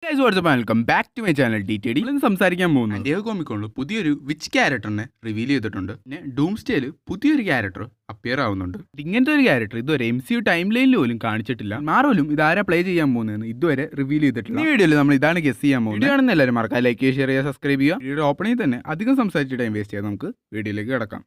Guys what's up welcome back to my channel DTD. ഇന്ന് സംസാരിക്കാൻ പോകുന്നു സാന്റിയാഗോ കോമിക്കോണിൽ പുതിയൊരു വിച്ച് ക്യാരക്ടറിനെ റിവീൽ ചെയ്തിട്ടുണ്ട്. പിന്നെ ഡൂംസ്റ്റേയിൽ പുതിയൊരു ക്യാരക്ടർ അപ്പിയർ ആവുന്നുണ്ട്. ഇങ്ങനത്തെ ഒരു ക്യാരക്ടർ ഇതുവരെ MCU ടൈം ലൈനിൽ പോലും കാണിച്ചിട്ടില്ല. മാർവലും ഇതാരാ പ്ലേ ചെയ്യാൻ പോകുന്നതെന്ന് ഇതുവരെ റിവീൽ ചെയ്തിട്ടില്ല. ഈ വീഡിയോയിൽ നമ്മൾ ഇതാണ് ഗസ് ചെയ്യാൻ പോകുന്നത്. വീഡിയോ ആണെന്ന് എല്ലാവരും മറക്കാം ലൈക്ക് ചെയ്യുക, ഷെയർ ചെയ്യുക, സബ്സ്ക്രൈബ് ചെയ്യുക. വീഡിയോ ഓപ്പണിൽ തന്നെ അധികം സംസാരിച്ച് ടൈം വേസ്റ്റ് ചെയ്യാതെ നമുക്ക് വീഡിയോയിലേക്ക് കിടക്കാം.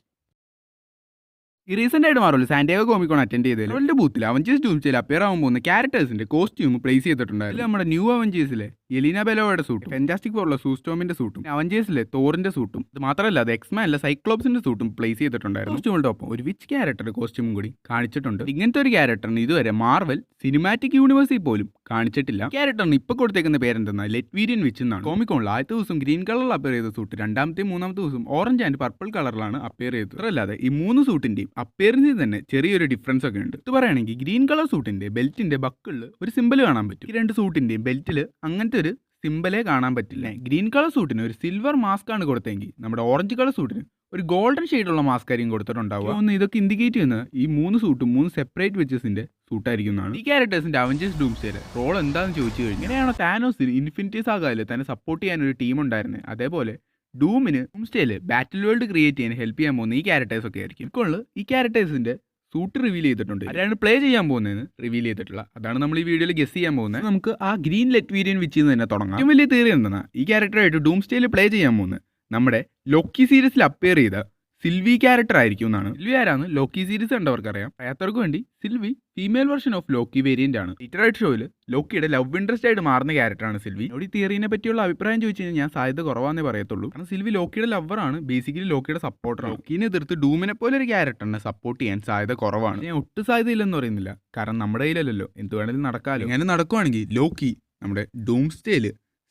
ഈ റീസെന്റ് ആയിട്ട് മാറുള്ളൂ സാന്റിയാഗോ കോമിക്കോൺ അറ്റൻഡ് ചെയ്തതിൽ അവളുടെ ബൂത്തിൽ അവഞ്ചേഴ്സ് ഡൂംസ്റ്റേയിൽ അപ്പിയർ ആവാൻ പോകുന്ന ക്യാരക്ടേഴ്സിന്റെ കോസ്റ്റ്യൂം പ്ലേസ് ചെയ്തിട്ടുണ്ടായിരുന്നു. നമ്മുടെ ന്യൂ അവഞ്ചേഴ്സിലെ എലീന ബെലോയുടെ സൂട്ടും ഫാന്റാസ്റ്റിക് ഫോറിലെ സൂസ്റ്റോമിന്റെ സൂട്ടും അവഞ്ചേഴ്സിലെ തോറിന്റെ സൂട്ടും ഇത് മാത്രമല്ല അത് എക്സ്മാനിലെ സൈക്ലോപ്സിന്റെ സൂട്ടും പ്ലേസ് ചെയ്തിട്ടുണ്ടായിരുന്നു. കോസ്റ്റ്യൂമുകളുടെ ഒപ്പം ഒരു വിച്ച് ക്യാരക്ടറുടെ കോസ്റ്റ്യൂമും കൂടി കാണിച്ചിട്ടുണ്ട്. ഇങ്ങനത്തെ ഒരു ക്യാരക്ടറിന് ഇതുവരെ മാർവൽ സിനിമാറ്റിക് യൂണിവേഴ്സിൽ പോലും കാണിച്ചിട്ടില്ല. ക്യാരക്ടറിന് ഇപ്പൊ കൊടുത്തേക്കുന്ന പേരെന്തെന്നാൽ ലെറ്റ്വീരിയൻ വിച്ച് എന്നാണ്. കോമിക്കോണിൽ ആദ്യത്തെ ദിവസം ഗ്രീൻ കളറിൽ അപ്പിയർ ചെയ്ത സൂട്ട് രണ്ടാമത്തെ മൂന്നാമത്തെ ദിവസം ഓറഞ്ച് ആൻഡ് പർപ്പിൾ കളറിലാണ് അപ്പിയർ ചെയ്തത്. അല്ലാതെ ഈ മൂന്ന് സൂട്ടിന്റെയും അപ്പിയറൻസിൽ തന്നെ ചെറിയൊരു ഡിഫറൻസ് ഒക്കെ ഉണ്ട്. ഇത് പറയുകയാണെങ്കിൽ ഗ്രീൻ കളർ സൂട്ടിന്റെ ബെൽറ്റിന്റെ ബക്കിളിൽ ഒരു സിമ്പിൾ കാണാൻ പറ്റും. ഈ രണ്ട് സൂട്ടിന്റെയും ബെൽറ്റിൽ അങ്ങനത്തെ ഒരു സിമ്പിളേ കാണാൻ പറ്റില്ല. ഗ്രീൻ കളർ സൂട്ടിന് ഒരു സിൽവർ മാസ്ക് ആണ് കൊടുത്തെങ്കിൽ നമ്മുടെ ഓറഞ്ച് കളർ സൂട്ടിന് ഒരു ഗോൾഡൻ ഷെയ്ഡുള്ള മാസ്ക് ആയിരിക്കും കൊടുത്തിട്ടുണ്ടാവുക. ഒന്ന് ഇതൊക്കെ ഇൻഡിക്കേറ്റ് ചെയ്യുന്ന ഈ മൂന്ന് സൂട്ടും മൂന്ന് സെപ്പറേറ്റ് വിച്ചസിന്റെ സൂട്ടായിരിക്കുന്നതാണ്. ഈ ക്യാരക്ടേഴ്സിന്റെ അവഞ്ചേഴ്സ് ഡൂംസ്റ്റേയിൽ റോൾ എന്താണെന്ന് ചോദിച്ചു കഴിഞ്ഞാൽ ഇങ്ങനെയാണോ താനോസിന് ഇൻഫിനിറ്റി സാഗയിൽ തന്നെ സപ്പോർട്ട് ചെയ്യാൻ ഒരു ടീം ഉണ്ടായിരുന്നത്, അതേപോലെ ഡൂമിന് ഡൂംസ്റ്റേയിൽ ബാറ്റിൽ വേൾഡ് ക്രിയേറ്റ് ചെയ്യാൻ ഹെൽപ്പ് ചെയ്യാൻ പോകുന്ന ഈ ക്യാരക്ടേഴ്സ് ഒക്കെ ആയിരിക്കും. ഇപ്പോൾ ഈ ക്യാരക്ടേഴ്സിന്റെ സൂട്ട് റിവീൽ ചെയ്തിട്ടുണ്ട്. ആരാണ് പ്ലേ ചെയ്യാൻ പോകുന്നതെന്ന് റിവീൽ ചെയ്തിട്ടുള്ള അതാണ് നമ്മൾ ഈ വീഡിയോയിൽ ഗസ് ചെയ്യാൻ പോകുന്നത്. നമുക്ക് ആ ഗ്രീൻ ലെറ്റ്വീരിയൻ വിച്ച് തന്നെ തുടങ്ങാം. ഏറ്റവും വലിയ തിയറി എന്താണ് ഈ ക്യാരക്ടറായിട്ട് ഡൂംസ്റ്റേയിൽ പ്ലേ ചെയ്യാൻ പോകുന്നത് നമ്മുടെ ലോക്കി സീരീസിൽ അപ്പിയർ ചെയ്ത സിൽവി ക്യാരക്ടർ ആയിരിക്കും എന്നാണ്. സിൽവി ആരാണ് ലോക്കി സീരീസ് കണ്ടവർക്ക് അറിയാം. അറിയാത്തവർക്ക് വേണ്ടി Sylvie female version of Loki variant ആണ്. ലിറ്ററേറ്റ് ഷോയിൽ ലോക്കിയുടെ ലവ് ഇൻട്രസ്റ്റ് ആയിട്ട് മാറുന്ന ക്യാരക്ടറാണ് സിൽവി. ഈ തിയറിനെ പറ്റിയുള്ള അഭിപ്രായം ചോദിച്ചു കഴിഞ്ഞാൽ ഞാൻ സാധ്യത കുറവാന്നേ പറയത്തുള്ളൂ. കാരണം സിൽവി ലോക്കിയുടെ ലവറാണ്, ബേസിക്കലി ലോക്കിയുടെ സപ്പോർട്ടറാണ്. ലോക്കിനെ എതിർത്ത് ഡൂമിനെ പോലെ ഒരു ക്യാരക്ടറിനെ സപ്പോർട്ട് ചെയ്യാൻ സാധ്യത കുറവാണ്. ഞാൻ ഒട്ടും സാധ്യതയില്ലെന്ന് പറയുന്നില്ല, കാരണം നമ്മുടെ കയ്യിലല്ലോ, എന്ത് വേണമെങ്കിലും നടക്കാമല്ലോ. അങ്ങനെ നടക്കുവാണെങ്കിൽ ലോക്കി നമ്മുടെ ഡൂംസ്റ്റേയിൽ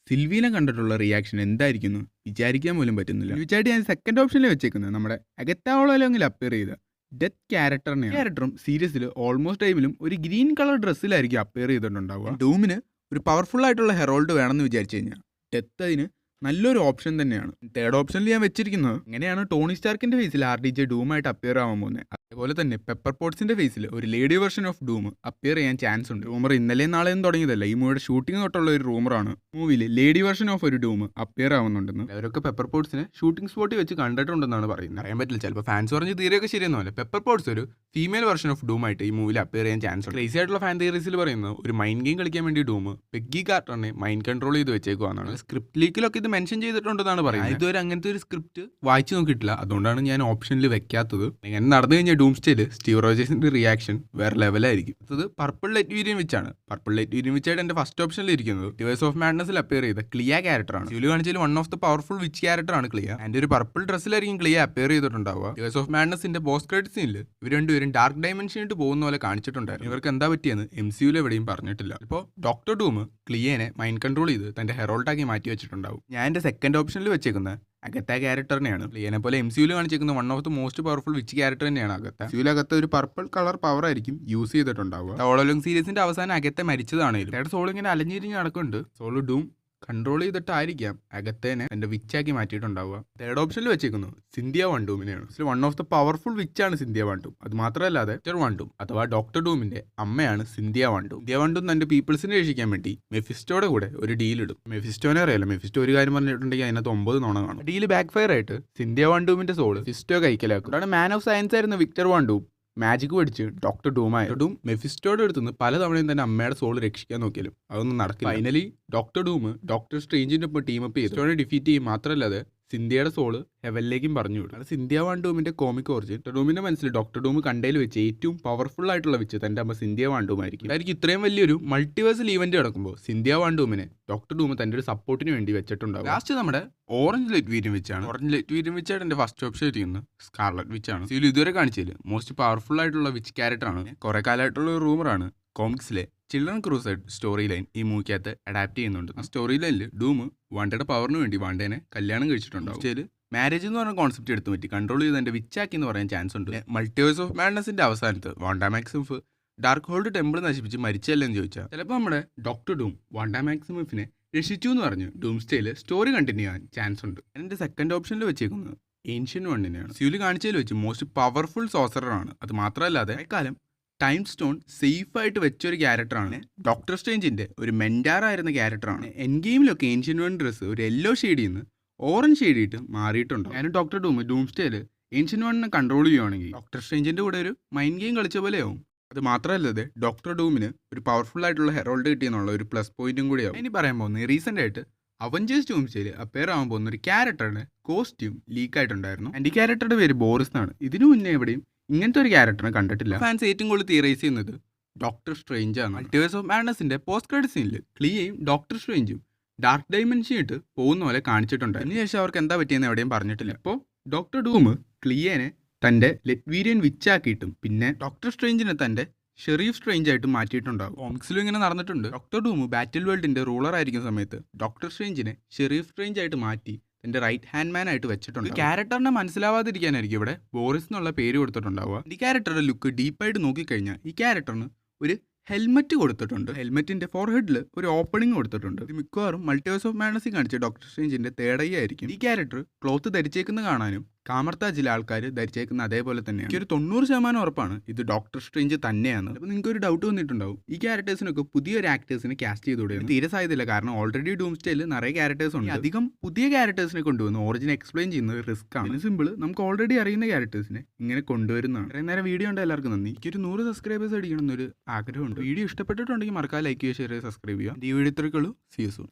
സിൽവിനെ കണ്ടിട്ടുള്ള റിയാക്ഷൻ എന്തായിരിക്കുന്നു വിചാരിക്കാൻ പോലും പറ്റുന്നില്ല. വിചാരിച്ച് ഞാൻ സെക്കൻഡ് ഓപ്ഷനിൽ വെച്ചേക്കുന്നത് നമ്മുടെ അഗത്താവളെങ്കിൽ അപ്പിയർ ചെയ്ത ഡെത്ത് ക്യാരക്ടറിനെ. ക്യാരക്ടറും സീരീസിൽ ഓൾമോസ്റ്റ് ടൈമിലും ഒരു ഗ്രീൻ കളർ ഡ്രസ്സിലായിരിക്കും അപ്പിയർ ചെയ്തിട്ടുണ്ടാവുക. ഡൂമിന് ഒരു പവർഫുൾ ആയിട്ടുള്ള ഹെറോൾഡ് വേണമെന്ന് വിചാരിച്ചു കഴിഞ്ഞാൽ ഡെത്ത് അതിന് നല്ലൊരു ഓപ്ഷൻ തന്നെയാണ്. തേർഡ് ഓപ്ഷനിൽ ഞാൻ വെച്ചിരിക്കുന്നത് എങ്ങനെയാണ് ടോണി സ്റ്റാർക്കിന്റെ ഫേസിൽ RDJ ഡൂമായിട്ട് അപ്പിയർ ആവാൻ പോകുന്നത്, അതേപോലെ തന്നെ പെപ്പർ പോട്ട്സിന്റെ ഫേസിൽ ഒരു lady version of dome appear ചെയ്യാൻ ചാൻസ് ഉണ്ട്. റൂമർ ഇന്നലെയും നാളെയും തുടങ്ങിയതല്ല, ഈ മൂവിയുടെ ഷൂട്ടിംഗ് തൊട്ടുള്ള ഒരു റൂമറാണ്. മൂവിയിൽ ലേഡി വെർഷൻ ഓഫ് ഒരു ഡൂം അപ്പിയർ ആവുന്നുണ്ടെന്ന് അവരൊക്കെ പെപ്പർ പോട്ട്സിനെ ഷൂട്ടിംഗ് സ്പോട്ടിൽ വെച്ച് കണ്ടിട്ടുണ്ടെന്നാണ് പറയുന്നത്. അറിയാൻ പറ്റില്ല, ചിലപ്പോൾ ഫാൻസ് പറഞ്ഞ് തീരെയൊക്കെ ശരിയൊന്നുമല്ല. പെപ്പർ പോട്ട്സ് ഒരു ഫീമെയിൽ വെർഷൻ ഓഫ് ഡൂം ആയിട്ട് ഈ മൂവിയിൽ അപ്പിയർ ചെയ്യാൻ ചാൻസ് ഉണ്ട്. ക്രേസി ആയിട്ടുള്ള ഫാൻ തിയറീസിൽ പറയുന്നത് ഒരു മൈൻഡ് ഗെയിം കളിക്കാൻ വേണ്ടി ഡൂം പെഗ്ഗി കാർട്ടറിനെ മൈൻഡ് കൺട്രോൾ ചെയ്ത് വെച്ചേക്കുവാന്നാണ്. സ്ക്രിപ്റ്റ് ലീക്കിലൊക്കെ ഇത് മെൻഷൻ ചെയ്തിട്ടുണ്ടെന്നാണ് പറയുന്നത്. ഇതുവരെ അങ്ങനത്തെ ഒരു സ്ക്രിപ്റ്റ് വായിച്ചു നോക്കിയിട്ടില്ല, അതുകൊണ്ടാണ് ഞാൻ ഓപ്ഷനിൽ വെക്കാത്തത്. ഇങ്ങനെ നടന്നു കഴിഞ്ഞാൽ ഡൂംസ്റ്റേയിൽ സ്റ്റീവ് റോജേഴ്സിന്റെ റിയാക്ഷൻ വേറെ ലെവലായിരിക്കും. അത് പർപ്പിൾ ലെറ്റ്വീരിയൻ വെച്ചാണ്. പർപ്പിൾ ലെറ്റ്വീരിയൻ വെച്ചായിട്ട് എന്റെ ഫസ്റ്റ് ഓപ്ഷനിൽ ഇരിക്കുന്നത് ഡിവൈസ് ഓഫ് മാഡ്നസിൽ അപ്പിയർ ചെയ്ത ക്ലിയ ക്യാരക്ടറാണ്. ഇതിൽ കാണിച്ചാൽ one of the powerful witch ക്യാരക്ടറാണ് ക്ലിയ. ആൻഡ് ഒരു പർപ്പിൾ ഡ്രസ്സിലായിരിക്കും ക്ലിയ അപ്പിയർ ചെയ്തിട്ടുണ്ടാവുക. ഡിവൈസ് ഓഫ് മാഡ്നസിന്റെ പോസ്റ്റ് ക്രെഡിറ്റ് സീനിൽ ഇവർ രണ്ടുപേരും ഡാർക്ക് ഡയമെൻഷനിട്ട് പോകുന്ന പോലെ കാണിച്ചിട്ടുണ്ടായിരുന്നു. ഇവർക്ക് എന്താ പറ്റിയെന്ന് MCUയിൽ എവിടെയും പറഞ്ഞിട്ടില്ല. ഇപ്പോൾ ഡോക്ടർ ഡൂം ക്ലിയനെ മൈൻഡ് കൺട്രോൾ ചെയ്ത് തന്റെ ഹെറോൾട്ടാക്കി മാറ്റി വെച്ചിട്ടുണ്ടാവും. ഞാൻ എന്റെ സെക്കൻഡ് ഓപ്ഷനിൽ വെച്ചേക്കുന്നത് അഗത്ത ക്യാരക്ടറിനെയാണ്. ക്ലിയനെ പോലെ MCUയിൽ കാണിച്ചിരിക്കുന്ന one of the most powerful witch character തന്നെയാണ് അഗത്ത. MCUയിൽ അകത്ത് ഒരു പർപ്പിൾ കളർ പവർ ആയിരിക്കും യൂസ് ചെയ്തിട്ടുണ്ടാവുക. ഓളോലോങ് സീരീസിന്റെ അവസാനം അഗത്ത മരിച്ചതാണെങ്കിലും സോൾ ഇങ്ങനെ അലഞ്ഞിരിഞ്ഞ് നടക്കുന്നുണ്ട്. സോള് ഡൂം കൺട്രോൾ ചെയ്തിട്ടായിരിക്കാം അഗത്തേനെ എന്റെ വിച്ചാക്കി മാറ്റിയിട്ടുണ്ടാവുക. തേർഡ് ഓപ്ഷനിൽ വെച്ചേക്കുന്നു സിന്ധ്യ വണ്ടൂമിനെയാണ്. വൺ ഓഫ് ദ പവർഫുൾ വിച്ചാണ് സിന്ധ്യ വണ്ടൂം. അത് മാത്രമല്ലാതെ വണ്ടൂം അഥവാ ഡോക്ടർ ഡൂമിന്റെ അമ്മയാണ് സിന്ധ്യ വണ്ടൂം. സിന്ധ്യ വണ്ടൂം തന്റെ പീപ്പിൾസിനെ രക്ഷിക്കാൻ വേണ്ടി മെഫിസ്റ്റോയുടെ കൂടെ ഒരു ഡീൽ ഇടും. മെഫിസ്റ്റോനെ അറിയാലോ, മെഫിസ്റ്റോ ഒരു കാര്യം പറഞ്ഞിട്ടുണ്ടെങ്കിൽ അതിനകത്ത് 9 നുണ കാണും. ഡീൽ ബാക്ക് ഫയർ ആയിട്ട് സിന്ധ്യ വണ്ടൂമിന്റെ സോള് മെഫിസ്റ്റോ കൈക്കലാക്കും. അതാണ് മാൻ ഓഫ് സയൻസ് ആയിരുന്ന വിക്ടർ വണ്ടൂം മാജിക് പഠിച്ച് ഡോക്ടർ ഡൂമായ ഡൂം മെഫിസ്റ്റോയുടെ അടുത്തുനിന്ന് പലതവണയും തന്നെ അമ്മയുടെ സോൾ രക്ഷിക്കാൻ നോക്കിയാലും അതൊന്നും നടക്കില്ല. ഫൈനലി ഡോക്ടർ ഡൂം ഡോക്ടർ സ്ട്രേഞ്ചിന്റെ ഒപ്പം ടീമപ്പ് ചെയ്ത് ഡിഫീറ്റ് ചെയ്യും. മാത്രമല്ലാതെ സിന്ധ്യയുടെ സോള് ഹെവനിലേക്കും പറഞ്ഞു വിടും. അത് സിന്ധ്യ വാണ്ടൂമിന്റെ കോമിക് ഓറിജിൻ. ഡൂമിന്റെ മനസ്സിൽ ഡോക്ടർ ഡൂം കണ്ടയിൽ വെച്ച് ഏറ്റവും പവർഫുൾ ആയിട്ടുള്ള വെച്ച് തന്റെ അമ്മ സിന്ധ്യ വാണ്ടൂമായിരിക്കും. ഇത്രയും വലിയൊരു മൾട്ടിവേഴ്സൽ ഈവന്റ് നടക്കുമ്പോൾ സിന്ധ്യ വാണ്ടൂമിനെ ഡോക്ടർ ഡൂം തന്റെ ഒരു സപ്പോർട്ടിന് വേണ്ടി വെച്ചിട്ടുണ്ടാവും. ലാസ്റ്റ് നമ്മുടെ ഓറഞ്ച് ലെറ്റ്വീരിയൻ വെച്ചാണ്. ഓറഞ്ച് ലെറ്റ്വീരിയൻ വെച്ചായിട്ട് എന്റെ ഫസ്റ്റ് ഓപ്ഷൻ ഇരിക്കുന്നത് സ്കാർലറ്റ് വിച്ചാണ്. ഇതിൽ ഇതുവരെ കാണിച്ചതിൽ മോസ്റ്റ് പവർഫുൾ ആയിട്ടുള്ള വിച്ച് ക്യാരക്ടറാണ്. കുറെ കാലമായിട്ടുള്ള ഒരു റൂമറാണ് കോമിക്സിലെ ചിൽഡ്രൻ ക്രൂസൈഡ് സ്റ്റോറി ലൈൻ ഈ മൂവിക്കകത്ത് അഡാപ്റ്റ് ചെയ്യുന്നുണ്ട്. ആ സ്റ്റോറി ലൈനിൽ ഡൂം വാണ്ടയുടെ പവറിന് വേണ്ടി വാണ്ടേനെ കല്യാണം കഴിച്ചിട്ടുണ്ടാവും. മാരേജ് എന്ന് പറഞ്ഞ കോൺസെപ്റ്റ് എടുത്തു പറ്റി കൺട്രോൾ ചെയ്ത് എന്റെ വിച്ചാക്കി എന്ന് പറയാൻ ചാൻസ് ഉണ്ട്. മൾട്ടിവേഴ്സ് ഓഫ് മാഡ്നസിന്റെ അവസാനത്ത് Wanda Maximoff dark hold temple നശിപ്പിച്ച് മരിച്ചല്ലെന്ന് ചോദിച്ചാൽ ചിലപ്പോൾ നമ്മുടെ ഡോക്ടർ ഡൂം വാണ്ട മാക്സിമഫിനെ രക്ഷിച്ചു എന്ന് പറഞ്ഞ് ഡൂംസ്റ്റേയിൽ സ്റ്റോറി കണ്ടിന്യൂ ചെയ്യാൻ ചാൻസ് ഉണ്ട്. എന്റെ സെക്കൻഡ് ഓപ്ഷനിൽ വെച്ചേക്കുന്നത് ഏൻഷ്യൻ വണ്ണിനെയാണ്. സ്യൂല് കാണിച്ചതിൽ വെച്ച് മോസ്റ്റ് പവർഫുൾ സോസറർ ആണ്. അത് മാത്രമല്ലാതെ കാലം ടൈം സ്റ്റോൺ സേഫ് ആയിട്ട് വെച്ചൊരു ക്യാരക്ടറാണ്. ഡോക്ടർ സ്ട്രേഞ്ചിന്റെ ഒരു മെൻഡാറായിരുന്ന ക്യാരക്ടറാണ്. എൻ ഗെയിമിലൊക്കെ ഏൻഷ്യന്റ് വൺ ഡ്രസ്സ് ഒരു യെല്ലോ ഷെയ്ഡിൽ നിന്ന് ഓറഞ്ച് ഷെയ്ഡിട്ട് മാറിയിട്ടുണ്ടോ. ഞാൻ ഡോക്ടർ ഡൂംസ്റ്റേല് ഏൻഷ്യന്റ് വണ്ണിനെ കൺട്രോൾ ചെയ്യുവാണെങ്കിൽ ഡോക്ടർ സ്ട്രേഞ്ചിന്റെ കൂടെ ഒരു മൈൻഡ് ഗെയിം കളിച്ച പോലെയാവും. അത് മാത്രമല്ലത് ഡോക്ടർ ഡൂമിന് ഒരു പവർഫുൾ ആയിട്ടുള്ള ഹെറോൾഡ് കിട്ടിയെന്നുള്ള ഒരു പ്ലസ് പോയിന്റും കൂടിയാവും. ഇനി പറയാൻ പോകുന്നത് റീസെന്റ് ആയിട്ട് അവഞ്ചേഴ്സ് ഡൂംസ്റ്റേല് അപ്പയർ ആവാൻ പോകുന്ന ഒരു ക്യാരക്ടറുടെ കോസ്റ്റ്യൂം ലീക്ക് ആയിട്ടുണ്ടായിരുന്നു. ആൻഡ് ഈ ക്യാരക്ടറുടെ പേര് ബോറിസ് എന്നാണ്. ഇതിനു മുന്നേ എവിടെയും ഇങ്ങനത്തെ ഒരു ക്യാരക്ടറിനെ കണ്ടിട്ടില്ല. ഫാൻസ് ഏറ്റവും കൂടുതൽ തിയറൈസ് ചെയ്യുന്നത് ഡോക്ടർ സ്ട്രേഞ്ച് ആണ്. മൾട്ടിവേഴ്സ് ഓഫ് മാഡ്നസിന്റെ പോസ്റ്റ് ക്രെഡിറ്റ് സീനിൽ ക്ലിയയും ഡോക്ടർ സ്ട്രേഞ്ചും ഡാർക്ക് ഡൈമെൻഷൻ ഇട്ട് പോകുന്ന പോലെ കാണിച്ചിട്ടുണ്ട്. അതിനുശേഷം അവർക്ക് എന്താ പറ്റിയെന്ന് എവിടെയും പറഞ്ഞിട്ടില്ല. ഇപ്പോൾ ഡോക്ടർ ഡൂം ക്ലിയനെ തന്റെ ലെറ്റ്വീരിയൻ വിച്ചാക്കിയിട്ടും പിന്നെ ഡോക്ടർ സ്ട്രേഞ്ചിനെ തന്റെ ഷെറീഫ് സ്ട്രേഞ്ച് ആയിട്ട് മാറ്റിയിട്ടുണ്ടാകും. കോമിക്സിലും ഇങ്ങനെ നടന്നിട്ടുണ്ട്. ഡോക്ടർ ഡൂം ബാറ്റിൽ വേൾഡിന്റെ റൂളർ ആയിരിക്കുന്ന സമയത്ത് ഡോക്ടർ സ്ട്രേഞ്ചിനെ ഷെറീഫ് സ്ട്രേഞ്ച് ആയിട്ട് മാറ്റി തന്റെ റൈറ്റ് ഹാൻഡ് മാൻ ആയിട്ട് വെച്ചിട്ടുണ്ട്. ക്യാരക്ടറിനെ മനസ്സിലാവാതിരിക്കാനായിരിക്കും ഇവിടെ ബോറിസ് എന്നുള്ള പേര് കൊടുത്തിട്ടുണ്ടാവുക. ഈ ക്യാരക്ടറുടെ ലുക്ക് ഡീപ്പായിട്ട് നോക്കിക്കഴിഞ്ഞാൽ ഈ ക്യാരക്ടറിന് ഒരു ഹെൽമെറ്റ് കൊടുത്തിട്ടുണ്ട്. ഹെൽമെറ്റിന്റെ ഫോർഹെഡിൽ ഒരു ഓപ്പണിംഗ് കൊടുത്തിട്ടുണ്ട്. ഇത് മിക്കവാറും മൾട്ടിവേഴ്സ് ഓഫ് മാഡ്നസിൽ കാണിച്ച ഡോക്ടർ സ്ട്രേഞ്ചിന്റെ തേടൈ ആയിരിക്കും. ഈ ക്യാരക്ടർ ക്ലോത്ത് ധരിച്ചേക്കുന്ന കാണാനും കാമർത്താജിലെ ആൾക്കാർ ധരിച്ചേക്കുന്ന അതേപോലെ തന്നെയാണ്. എനിക്ക് ഒരു 90% ഉറപ്പാണ് ഇത് ഡോക്ടർ സ്ട്രേഞ്ച് തന്നെയാണ്. അപ്പോൾ നിങ്ങൾക്ക് ഒരു ഡൗട്ട് വന്നിട്ടുണ്ടാവും, ഈ ക്യാരക്ടേഴ്സിനൊക്കെ പുതിയൊരു ആക്ടേഴ്സിനെ കാസ്റ്റ് ചെയ്തുകൂടെ? തീരെ സാധ്യതയില്ല. കാരണം ഓൾറെഡി ഡൂംസ്റ്റേയിൽ നിറയെ ക്യാരക്ടേഴ്സ് ഉണ്ട്. അധികം പുതിയ ക്യാരക്ടേഴ്സിനെ കൊണ്ടുവന്ന് ഒറിജിൻ എക്സ്പ്ലെയിൻ ചെയ്യുന്നത് റിസ്ക് ആണ്. സിമ്പിൾ, നമുക്ക് ഓൾറെഡി അറിയുന്ന ക്യാരക്ടേഴ്സിനെ ഇങ്ങനെ കൊണ്ടുവരുന്നതാണ്. ഇത്രയും നേരം വീഡിയോ ഉണ്ട്. എല്ലാവർക്കും നന്ദി. എനിക്കൊരു 100 സബ്സ്ക്രൈബേഴ്സ് അടിക്കണം എന്നൊരു ആഗ്രഹമുണ്ട്. വീഡിയോ ഇഷ്ടപ്പെട്ടിട്ടുണ്ടെങ്കിൽ മറക്കാതെ ലൈക്ക് ചെയ്യുക, ഷെയർ ചെയ്യുക, സബ്സ്ക്രൈബ് ചെയ്യുക. ഈ വീഡിയോ ഇത്രയ്ക്കുള്ളൂ. See you soon.